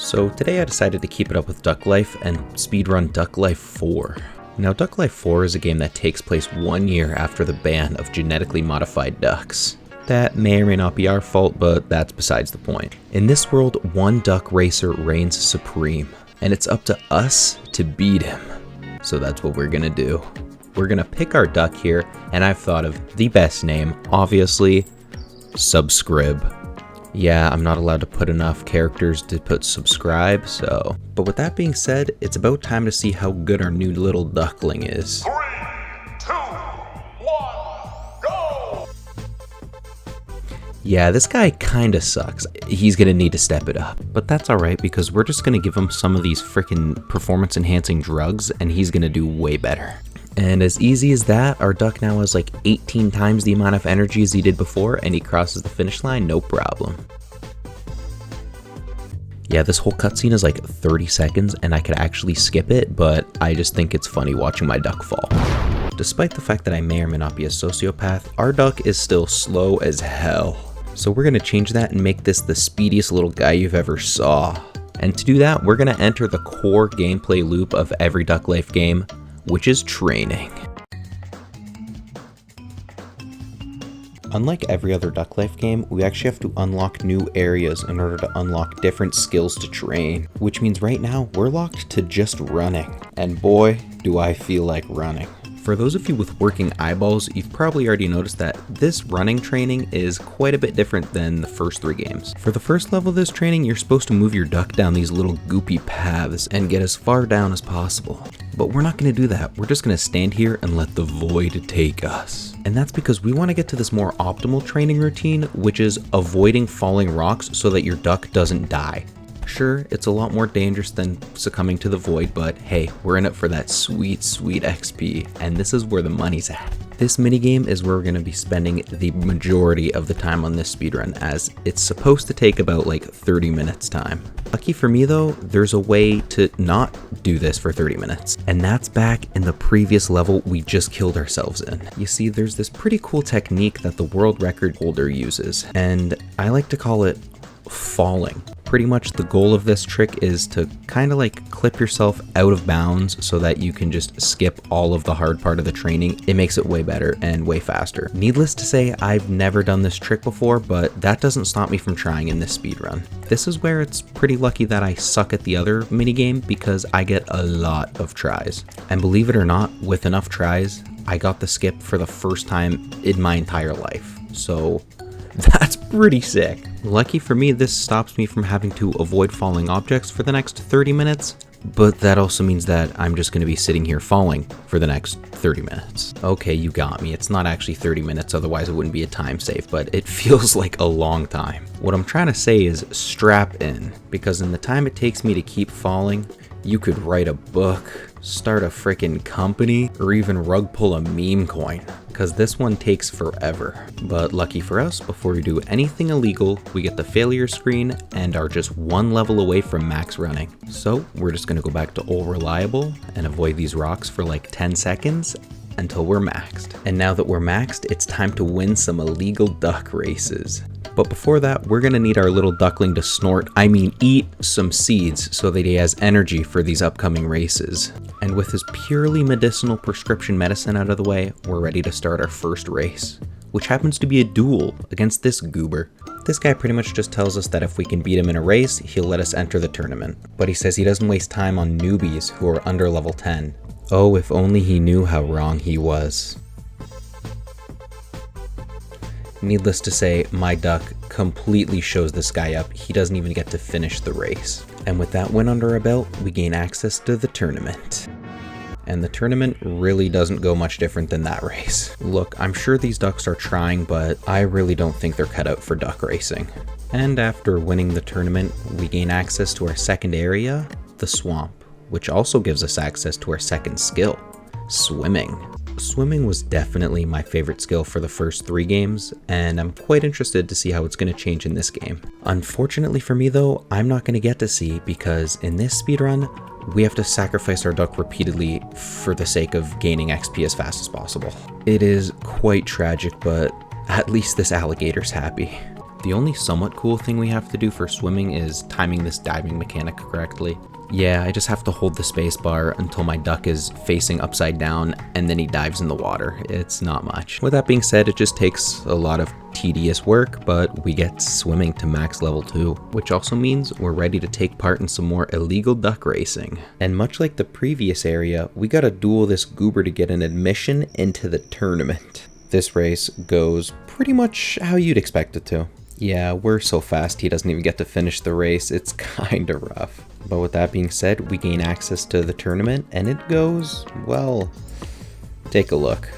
So today I decided to keep it up with Duck Life and speedrun Duck Life 4. Now Duck Life 4 is a game that takes place 1 year after the ban of genetically modified ducks. That may or may not be our fault, but that's besides the point. In this world, one duck racer reigns supreme, and it's up to us to beat him. So that's what we're gonna do. We're gonna pick our duck here, and I've thought of the best name, obviously, Subscrib. Yeah, I'm not allowed to put enough characters to put subscribe, so. But with that being said, it's about time to see how good our new little duckling is. 3, 2, 1, go! Yeah, this guy kinda sucks. He's gonna need to step it up. But that's alright because we're just gonna give him some of these freaking performance enhancing drugs and he's gonna do way better. And as easy as that, our duck now has like 18 times the amount of energy as he did before, and he crosses the finish line, no problem. Yeah, this whole cutscene is like 30 seconds, and I could actually skip it, but I just think it's funny watching my duck fall. Despite the fact that I may or may not be a sociopath, our duck is still slow as hell. So we're gonna change that and make this the speediest little guy you've ever saw. And to do that, we're gonna enter the core gameplay loop of every Duck Life game, which is training. Unlike every other Duck Life game, we actually have to unlock new areas in order to unlock different skills to train, which means right now we're locked to just running. And boy, do I feel like running. For those of you with working eyeballs, you've probably already noticed that this running training is quite a bit different than the first 3 games. For the first level of this training, you're supposed to move your duck down these little goopy paths and get as far down as possible. But we're not going to do that. We're just going to stand here and let the void take us. And that's because we want to get to this more optimal training routine, which is avoiding falling rocks so that your duck doesn't die. Sure, it's a lot more dangerous than succumbing to the void, but hey, we're in it for that sweet, sweet XP, and this is where the money's at. This minigame is where we're going to be spending the majority of the time on this speedrun, as it's supposed to take about like 30 minutes time. Lucky for me though, there's a way to not do this for 30 minutes, and that's back in the previous level we just killed ourselves in. You see, there's this pretty cool technique that the world record holder uses, and I like to call it falling. Pretty much the goal of this trick is to kind of like clip yourself out of bounds so that you can just skip all of the hard part of the training. It makes it way better and way faster. Needless to say, I've never done this trick before, but that doesn't stop me from trying in this speedrun. This is where it's pretty lucky that I suck at the other minigame because I get a lot of tries. And believe it or not, with enough tries, I got the skip for the first time in my entire life. So that's pretty sick. Lucky for me, this stops me from having to avoid falling objects for the next 30 minutes, but that also means that I'm just going to be sitting here falling for the next 30 minutes. Okay, you got me. It's not actually 30 minutes, otherwise it wouldn't be a time save, but it feels like a long time. What I'm trying to say is strap in, because in the time it takes me to keep falling, you could write a book, start a freaking company, or even rug pull a meme coin, because this one takes forever. But lucky for us, before we do anything illegal, we get the failure screen and are just 1 level away from max running. So we're just gonna go back to old reliable and avoid these rocks for like 10 seconds until we're maxed. And now that we're maxed, it's time to win some illegal duck races. But before that, we're gonna need our little duckling to eat some seeds so that he has energy for these upcoming races. And with his purely medicinal prescription medicine out of the way, we're ready to start our first race, which happens to be a duel against this goober. This guy pretty much just tells us that if we can beat him in a race, he'll let us enter the tournament. But he says he doesn't waste time on newbies who are under level 10. Oh, if only he knew how wrong he was. Needless to say, my duck completely shows this guy up. He doesn't even get to finish the race. And with that win under our belt, we gain access to the tournament. And the tournament really doesn't go much different than that race. Look, I'm sure these ducks are trying, but I really don't think they're cut out for duck racing. And after winning the tournament, we gain access to our second area, the swamp, which also gives us access to our second skill, swimming. Swimming was definitely my favorite skill for the first 3 games, and I'm quite interested to see how it's going to change in this game. Unfortunately for me though, I'm not going to get to see because in this speedrun, we have to sacrifice our duck repeatedly for the sake of gaining XP as fast as possible. It is quite tragic, but at least this alligator's happy. The only somewhat cool thing we have to do for swimming is timing this diving mechanic correctly. Yeah, I just have to hold the space bar until my duck is facing upside down and then he dives in the water. It's not much. With that being said, it just takes a lot of tedious work, but we get swimming to max level 2, which also means we're ready to take part in some more illegal duck racing. And much like the previous area, we gotta duel this goober to get an admission into the tournament. This race goes pretty much how you'd expect it to. Yeah, we're so fast he doesn't even get to finish the race. It's kinda rough. But with that being said, we gain access to the tournament and it goes, well, take a look.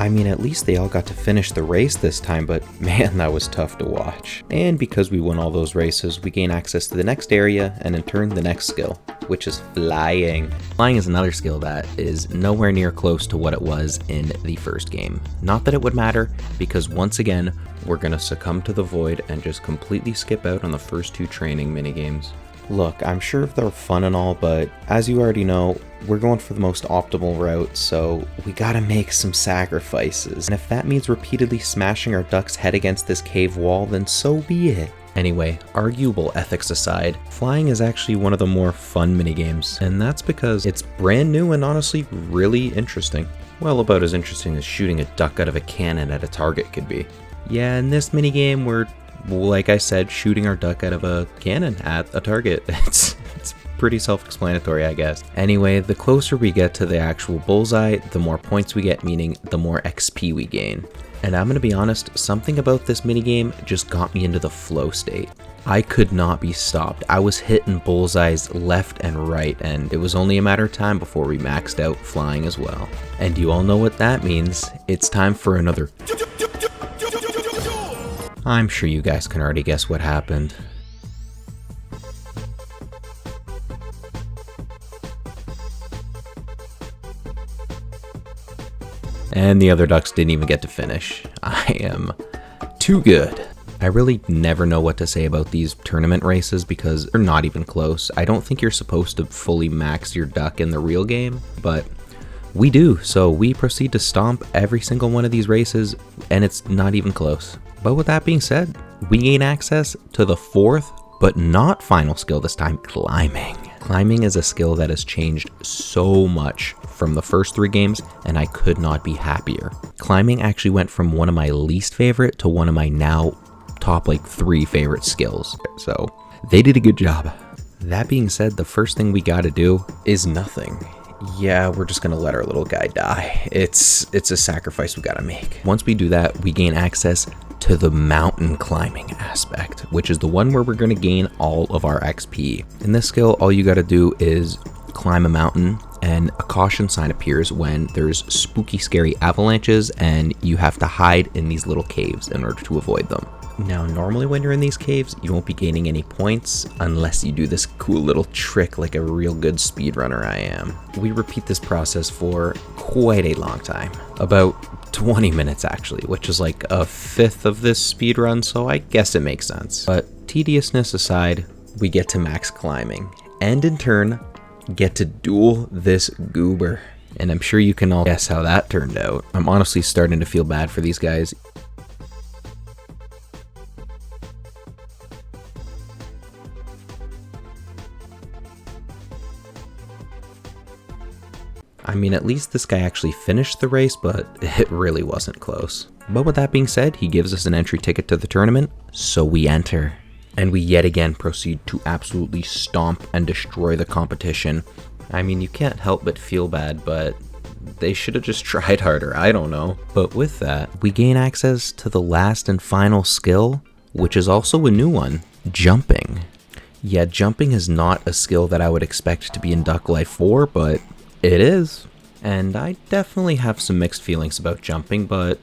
I mean, at least they all got to finish the race this time, but man, that was tough to watch. And because we won all those races, we gain access to the next area and in turn the next skill, which is flying. Flying is another skill that is nowhere near close to what it was in the first game. Not that it would matter, because once again, we're gonna succumb to the void and just completely skip out on the first 2 training minigames. Look, I'm sure they're fun and all, but as you already know, we're going for the most optimal route, so we gotta make some sacrifices. And if that means repeatedly smashing our duck's head against this cave wall, then so be it. Anyway, arguable ethics aside, flying is actually one of the more fun minigames, and that's because it's brand new and honestly really interesting. Well, about as interesting as shooting a duck out of a cannon at a target could be. Yeah, in this minigame, we're, like I said, shooting our duck out of a cannon at a target. It's pretty self-explanatory, I guess. Anyway, the closer we get to the actual bullseye, the more points we get, meaning the more XP we gain. And I'm gonna be honest, something about this minigame just got me into the flow state. I could not be stopped. I was hitting bullseyes left and right, and it was only a matter of time before we maxed out flying as well. And you all know what that means. It's time for another... I'm sure you guys can already guess what happened. And the other ducks didn't even get to finish. I am too good. I really never know what to say about these tournament races because they're not even close. I don't think you're supposed to fully max your duck in the real game, but we do. So we proceed to stomp every single one of these races and it's not even close. But with that being said, we gain access to the 4th, but not final skill this time, climbing. Climbing is a skill that has changed so much from the first 3 games, and I could not be happier. Climbing actually went from one of my least favorite to one of my now top 3 favorite skills. So they did a good job. That being said, the first thing we gotta do is nothing. Yeah, we're just gonna let our little guy die. It's a sacrifice we gotta make. Once we do that, we gain access to the mountain climbing aspect, which is the one where we're gonna gain all of our XP. In this skill, all you gotta do is climb a mountain and a caution sign appears when there's spooky, scary avalanches and you have to hide in these little caves in order to avoid them. Now, normally when you're in these caves, you won't be gaining any points unless you do this cool little trick like a real good speedrunner I am. We repeat this process for quite a long time, about 20 minutes actually, which is like a 1/5 of this speedrun, so I guess it makes sense. But tediousness aside, we get to max climbing, and in turn, get to duel this goober. And I'm sure you can all guess how that turned out. I'm honestly starting to feel bad for these guys. I mean, at least this guy actually finished the race, but it really wasn't close. But with that being said, he gives us an entry ticket to the tournament, so we enter. And we yet again proceed to absolutely stomp and destroy the competition. I mean, you can't help but feel bad, but they should have just tried harder, I don't know. But with that, we gain access to the last and final skill, which is also a new one, jumping. Yeah, jumping is not a skill that I would expect to be in Duck Life 4, but it is. And I definitely have some mixed feelings about jumping, but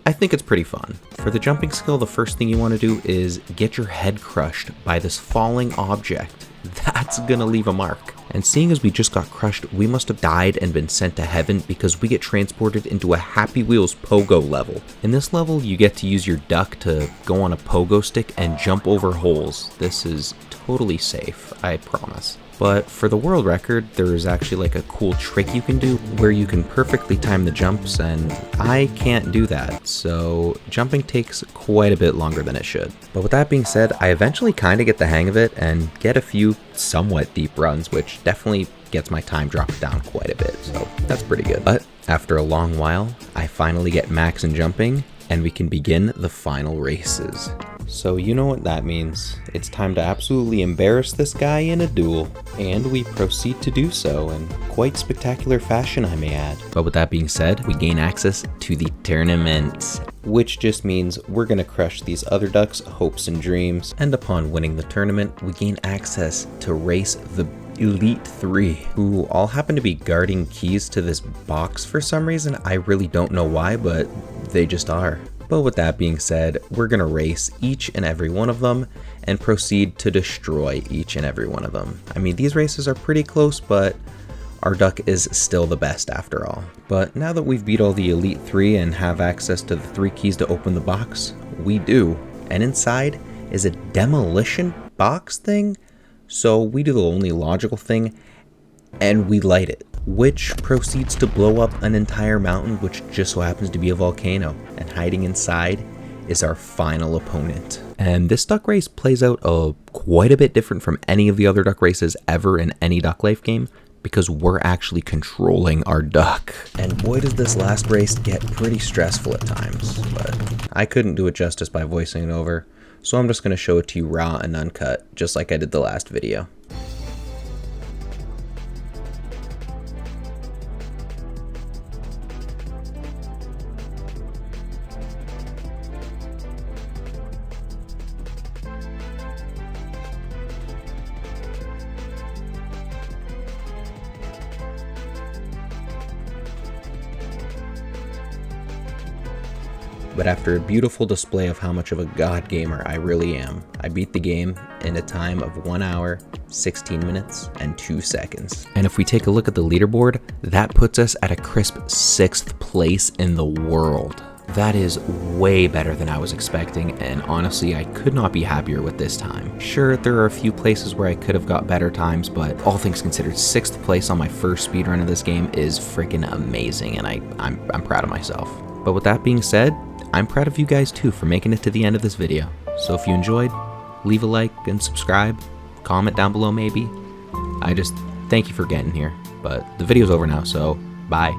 I think it's pretty fun. For the jumping skill, the first thing you want to do is get your head crushed by this falling object. That's gonna leave a mark. And seeing as we just got crushed, we must have died and been sent to heaven because we get transported into a Happy Wheels pogo level. In this level, you get to use your duck to go on a pogo stick and jump over holes. This is totally safe, I promise. But for the world record, there's actually like a cool trick you can do where you can perfectly time the jumps, and I can't do that, so jumping takes quite a bit longer than it should. But with that being said, I eventually kind of get the hang of it and get a few somewhat deep runs, which definitely gets my time dropped down quite a bit, so that's pretty good. But after a long while, I finally get max in jumping, and we can begin the final races. So you know what that means. It's time to absolutely embarrass this guy in a duel. And we proceed to do so in quite spectacular fashion, I may add. But with that being said, we gain access to the tournament, which just means we're gonna crush these other ducks' hopes and dreams. And upon winning the tournament, we gain access to race the Elite 3, who all happen to be guarding keys to this box for some reason. I really don't know why, but they just are. But with that being said, we're gonna race each and every one of them and proceed to destroy each and every one of them. I mean, these races are pretty close, but our duck is still the best after all. But now that we've beat all the Elite 3 and have access to the 3 keys to open the box, we do. And inside is a demolition box thing. So we do the only logical thing and we light it, which proceeds to blow up an entire mountain, which just so happens to be a volcano, and hiding inside is our final opponent. And this duck race plays out quite a bit different from any of the other duck races ever in any Duck Life game, because we're actually controlling our duck. And boy does this last race get pretty stressful at times, but I couldn't do it justice by voicing it over, so I'm just going to show it to you raw and uncut, just like I did the last video. But after a beautiful display of how much of a god gamer I really am, I beat the game in a time of 1 hour, 16 minutes, and 2 seconds. And if we take a look at the leaderboard, that puts us at a crisp 6th place in the world. That is way better than I was expecting, and honestly, I could not be happier with this time. Sure, there are a few places where I could have got better times, but all things considered, 6th place on my first speedrun of this game is freaking amazing, and I'm proud of myself. But with that being said, I'm proud of you guys too for making it to the end of this video. So if you enjoyed, leave a like and subscribe, comment down below maybe. I just thank you for getting here, but the video's over now, so bye.